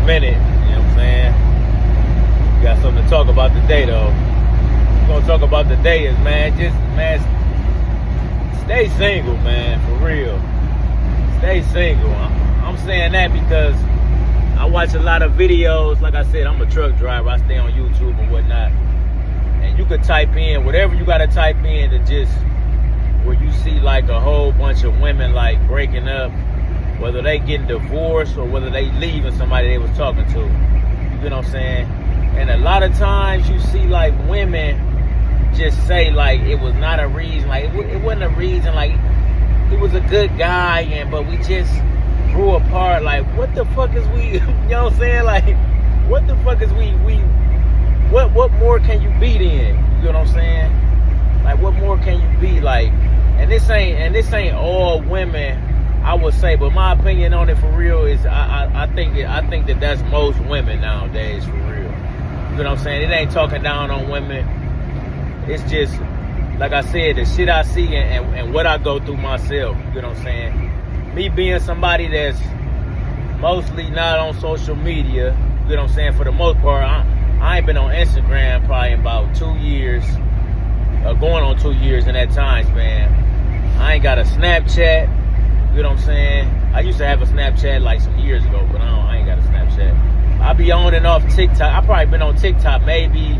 minute. You know what I'm saying? Got something to talk about today, though. We're gonna talk about today is, man, stay single, man, for real. Stay single. I'm saying that because I watch a lot of videos. Like I said, I'm a truck driver. I stay on YouTube and whatnot. And you could type in whatever you gotta type in to just where you see like a whole bunch of women like breaking up, whether they getting divorced or whether they leaving somebody they was talking to. You know what I'm saying? And a lot of times you see like women just say like it was not a reason, like it wasn't a reason, like he was a good guy but we just grew apart. Like what the fuck is we, you know what I'm saying? Like what the fuck is we what more can you be then? You know what I'm saying? Like what more can you be? Like, and this ain't all women, I would say, but my opinion on it for real is I think that that's most women nowadays for real. You know what I'm saying? It ain't talking down on women. It's just like I said, the shit I see and what I go through myself. You know what I'm saying? Me being somebody that's mostly not on social media. You know what I'm saying? For the most part, I ain't been on Instagram probably in about 2 years, going on 2 years in that time span. I ain't got a Snapchat. You know what I'm saying? I used to have a Snapchat like some years ago, but I ain't got a Snapchat. I be on and off TikTok. I probably been on TikTok maybe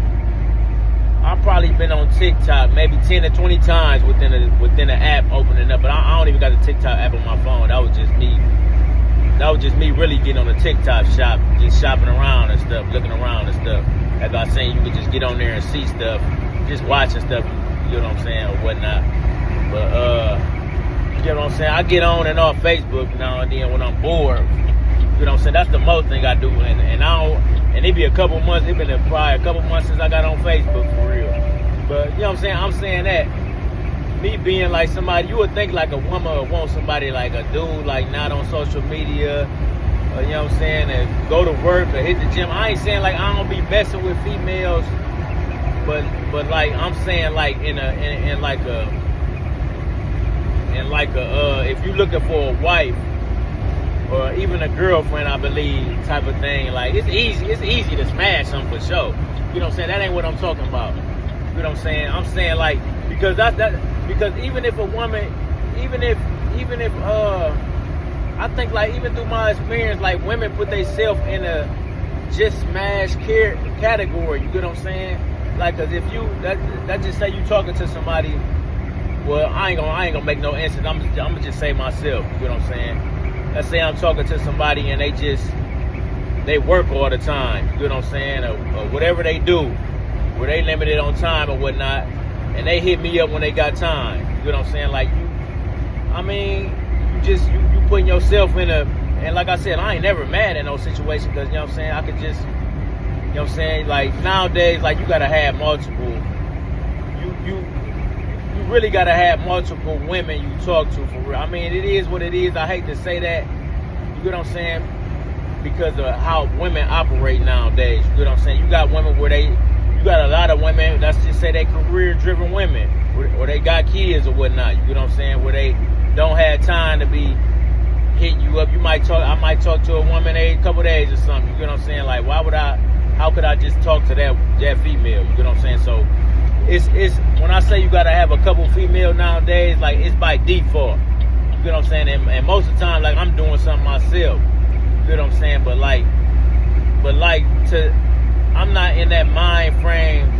10 to 20 times within the app opening up. But I don't even got the TikTok app on my phone. That was just me really getting on the TikTok shop, just shopping around and stuff, looking around and stuff. As I was saying, you could just get on there and see stuff, just watching stuff, you know what I'm saying, or whatnot. But, you know what I'm saying, I get on and off Facebook now and then when I'm bored. You know what I'm saying, that's the most thing I do. And it be a couple months, it been probably a couple months since I got on Facebook for real. But, you know what I'm saying, I'm saying that. Me being like somebody, you would think like a woman would want somebody like a dude, like not on social media, you know what I'm saying, and go to work or hit the gym. I ain't saying like I don't be messing with females, but like I'm saying like in like a if you looking for a wife or even a girlfriend, I believe, type of thing, like it's easy to smash them for sure. You know what I'm saying? That ain't what I'm talking about. You know what I'm saying? I'm saying like because because even if a woman, even if I think like even through my experience, like women put themselves in a just smash category. You get what I'm saying? Like, cause if you that just say you talking to somebody, well, I ain't gonna make no instance. I'm gonna just say myself. You get what I'm saying? Let's say I'm talking to somebody and they work all the time. You know what I'm saying? Or whatever they do, where they limited on time or whatnot. And they hit me up when they got time. You know what I'm saying? Like you putting yourself in and like I said, I ain't never mad in no situation because, you know what I'm saying, I could just, you know what I'm saying, like nowadays, like you gotta have multiple, you really gotta have multiple women you talk to for real. I mean, it is what it is. I hate to say that, you get what I'm saying, because of how women operate nowadays. You get what I'm saying? You got women where you got a lot of women, let's just say they career-driven women, or they got kids or whatnot, you know what I'm saying, where they don't have time to be hitting you up. I might talk to a woman every couple days or something, you know what I'm saying, like how could I just talk to that female, you know what I'm saying? So it's when I say you gotta have a couple female nowadays, like it's by default, you know what I'm saying, and most of the time, like I'm doing something myself, you know what I'm saying, but I'm not in that mind frame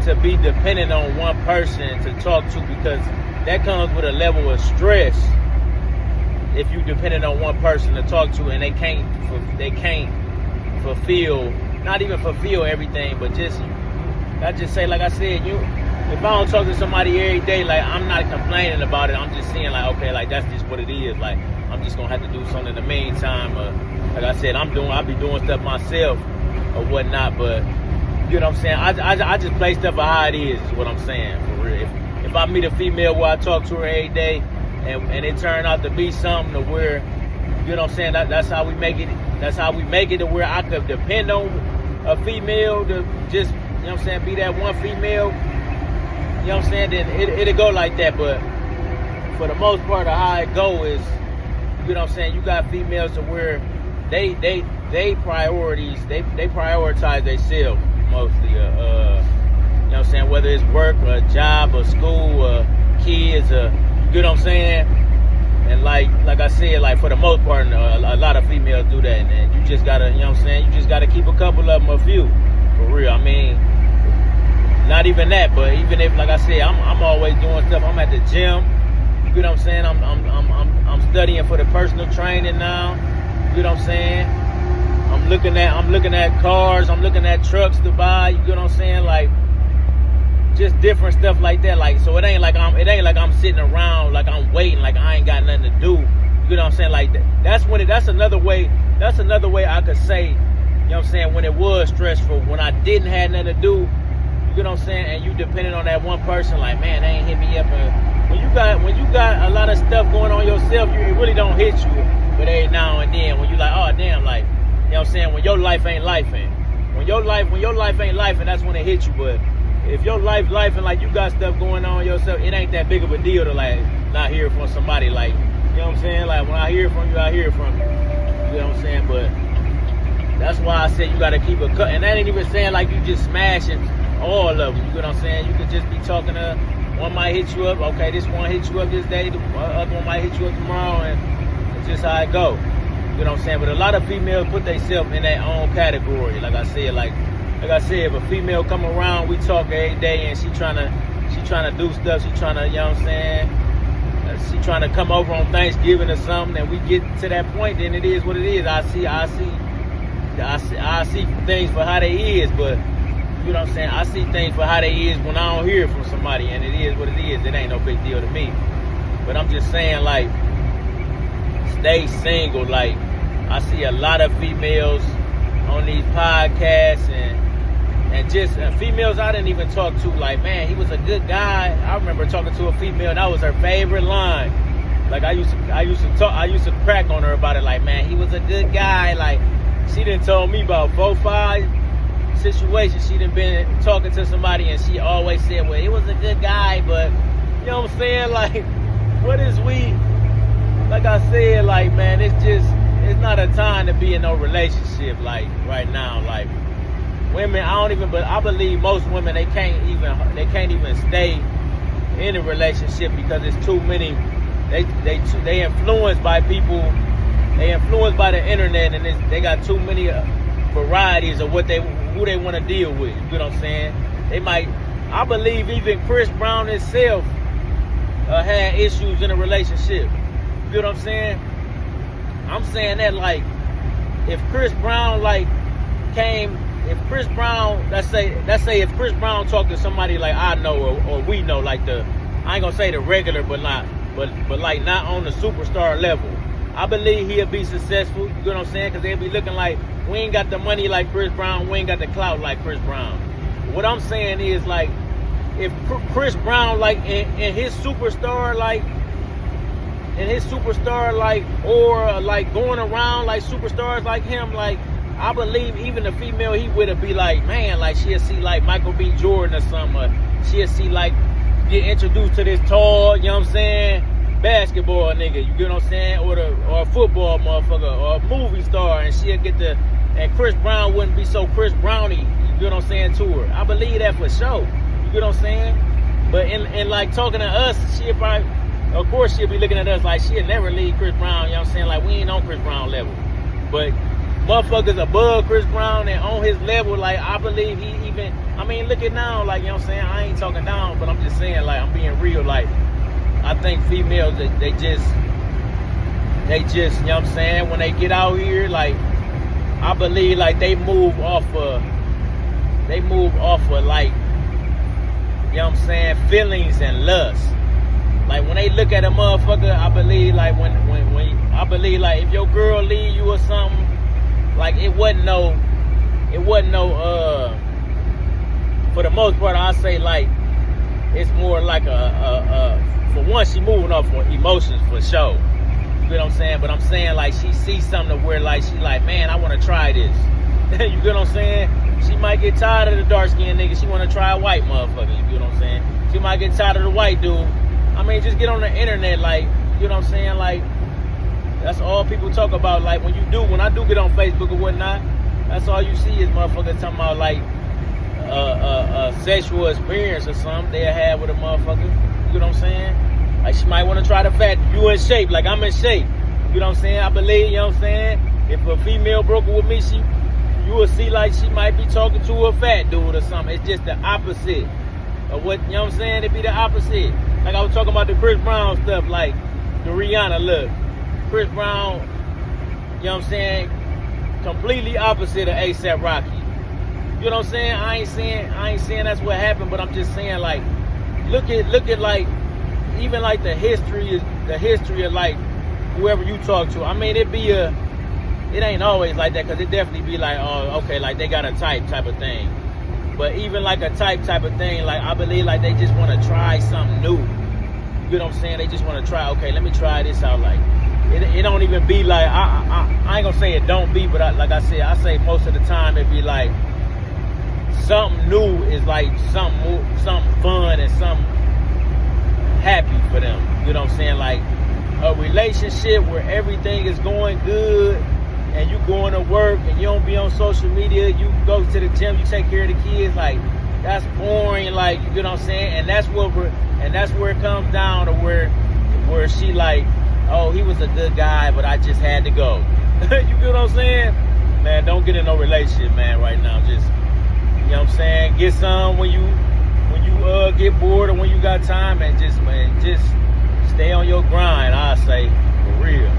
to be dependent on one person to talk to, because that comes with a level of stress if you dependent on one person to talk to and they can't fulfill, not even fulfill everything, but I just say, like I said, if I don't talk to somebody every day, like I'm not complaining about it. I'm just saying like, okay, like that's just what it is. Like I'm just gonna have to do something in the meantime. Like I said, I'll be doing stuff myself or whatnot, but you know what I'm saying? I just play stuff for how it is what I'm saying, for real. If I meet a female where I talk to her every day and it turned out to be something to where, you know what I'm saying, that's how we make it to where I could depend on a female to just, you know what I'm saying, be that one female, you know what I'm saying, then it'll go like that. But for the most part of how it go is, you know what I'm saying, you got females to where they they prioritize themselves mostly. You know what I'm saying? Whether it's work or a job or school or kids or, you know what I'm saying? And like I said, like for the most part, a lot of females do that. And you just gotta, you know what I'm saying? You just gotta keep a couple of them, a few, for real. I mean, not even that, but even if, like I said, I'm always doing stuff. I'm at the gym. You know what I'm saying? I'm studying for the personal training now. You know what I'm saying? I'm looking at cars. I'm looking at trucks to buy. You know what I'm saying? Like, just different stuff like that. Like, so it ain't like I'm sitting around like I'm waiting, like I ain't got nothing to do. You know what I'm saying? Like that's another way I could say, you know what I'm saying, when it was stressful, when I didn't have nothing to do, you know what I'm saying, and you depending on that one person, like, man, they ain't hit me up. And when you got a lot of stuff going on yourself, it really don't hit you. But every now and then, when you like, oh damn, like, you know what I'm saying, when your life ain't lifing, when your life ain't lifing, that's when it hits you. But if your life and like you got stuff going on yourself, it ain't that big of a deal to like not hear from somebody. Like, you know what I'm saying? Like when I hear from you, I hear from you. You know what I'm saying? But that's why I said you gotta keep a cut. And that ain't even saying like you just smashing all of them. You know what I'm saying? You could just be talking to one might hit you up. Okay, this one hit you up this day. The other one might hit you up tomorrow, and it's just how it go. You know what I'm saying? But a lot of females put themselves in their own category. Like I said, if a female come around, we talk every day, and she trying to do stuff. She trying to, you know what I'm saying? She trying to come over on Thanksgiving or something, and we get to that point, then it is what it is. I see things for how they is, but you know what I'm saying? I see things for how they is when I don't hear from somebody, and it is what it is. It ain't no big deal to me. But I'm just saying, like, stay single. Like, I see a lot of females on these podcasts and just females I didn't even talk to, like, man, he was a good guy. I remember talking to a female, that was her favorite line. Like, I used to crack on her about it, like, man, he was a good guy. Like, she done told me about 4-5 situations she done been talking to somebody, and she always said, well, he was a good guy, but you know what I'm saying? Like, what is we, like I said, like, man, it's not a time to be in no relationship, like, right now. Like, women, I believe most women, they can't even stay in a relationship because it's too many. They influenced by people. They influenced by the internet, and they got too many varieties of who they want to deal with. You know what I'm saying? I believe even Chris Brown himself had issues in a relationship. You know what I'm saying? I'm saying that, like, if Chris Brown let's say if Chris Brown talked to somebody like I know or we know, like I ain't gonna say the regular, but like not on the superstar level, I believe he'll be successful. You know what I'm saying? Because they'll be looking like, we ain't got the money like Chris Brown, we ain't got the clout like Chris Brown. What I'm saying is, like, if Chris Brown, like, in his superstar, or like going around like superstars like him, like, I believe even the female he would be like, man, like, she'll see like Michael B. Jordan or something, or she'll see, like, get introduced to this tall, you know what I'm saying, basketball nigga, you get what I'm saying, or a football motherfucker, or a movie star, and she'll get and Chris Brown wouldn't be so Chris Browny, you get what I'm saying, to her. I believe that for sure, you get what I'm saying? But in like talking to us, she'll probably, of course she'll be looking at us like she'll never leave Chris Brown, you know what I'm saying, like, we ain't on Chris Brown level. But motherfuckers above Chris Brown and on his level, like, I believe he even, I mean, look at now, like, you know what I'm saying, I ain't talking down, but I'm just saying, like, I'm being real. Like, I think females, they just, you know what I'm saying, when they get out here, like, I believe, like, they move off of, like, you know what I'm saying, feelings and lust. Like, when they look at a motherfucker, I believe, like, when I believe, like, if your girl leave you or something, like, it wasn't no, for the most part, I say, like, it's more like for one, she moving off for emotions for sure. You know what I'm saying? But I'm saying, like, she sees something to where, like, she like, man, I want to try this. You get what I'm saying? She might get tired of the dark-skinned nigga. She want to try a white motherfucker. You get what I'm saying? She might get tired of the white dude. I mean, just get on the internet, like, you know what I'm saying? Like, That's all people talk about. Like when I do get on Facebook or whatnot, that's all you see is motherfuckers talking about like a sexual experience or something they had with a motherfucker. You know what I'm saying? Like she might want to try the fat. You in shape, like I'm in shape. You know what I'm saying? I believe, you know what I'm saying? If a female broke it with me, you will see like she might be talking to a fat dude or something. It's just the opposite of what, you know what I'm saying? It'd be the opposite. Like I was talking about the Chris Brown stuff, like the Rihanna look. Chris Brown, you know what I'm saying? Completely opposite of A$AP Rocky. You know what I'm saying? I ain't saying that's what happened, but I'm just saying like, look at like, even like the history of like whoever you talk to. I mean, it ain't always like that, because it definitely be like, oh, okay, like they got a type of thing. But even like a type of thing, like I believe like they just want to try something new. You know what I'm saying? They just want to try, okay, let me try this out. Like, it don't even be like, I ain't gonna say it don't be, but like I said, I say most of the time it be like, something new is like something fun and something happy for them. You know what I'm saying? Like a relationship where everything is going good and you going to work and you don't be on social media, you go to the gym, you take care of the kids, like that's boring. Like, you know what I'm saying? And that's where it comes down to where she like, oh, he was a good guy, but I just had to go. You get what I'm saying? Man, don't get in no relationship, man, right now. Just, you know what I'm saying? Get some when you get bored or when you got time, and just stay on your grind, I say, for real.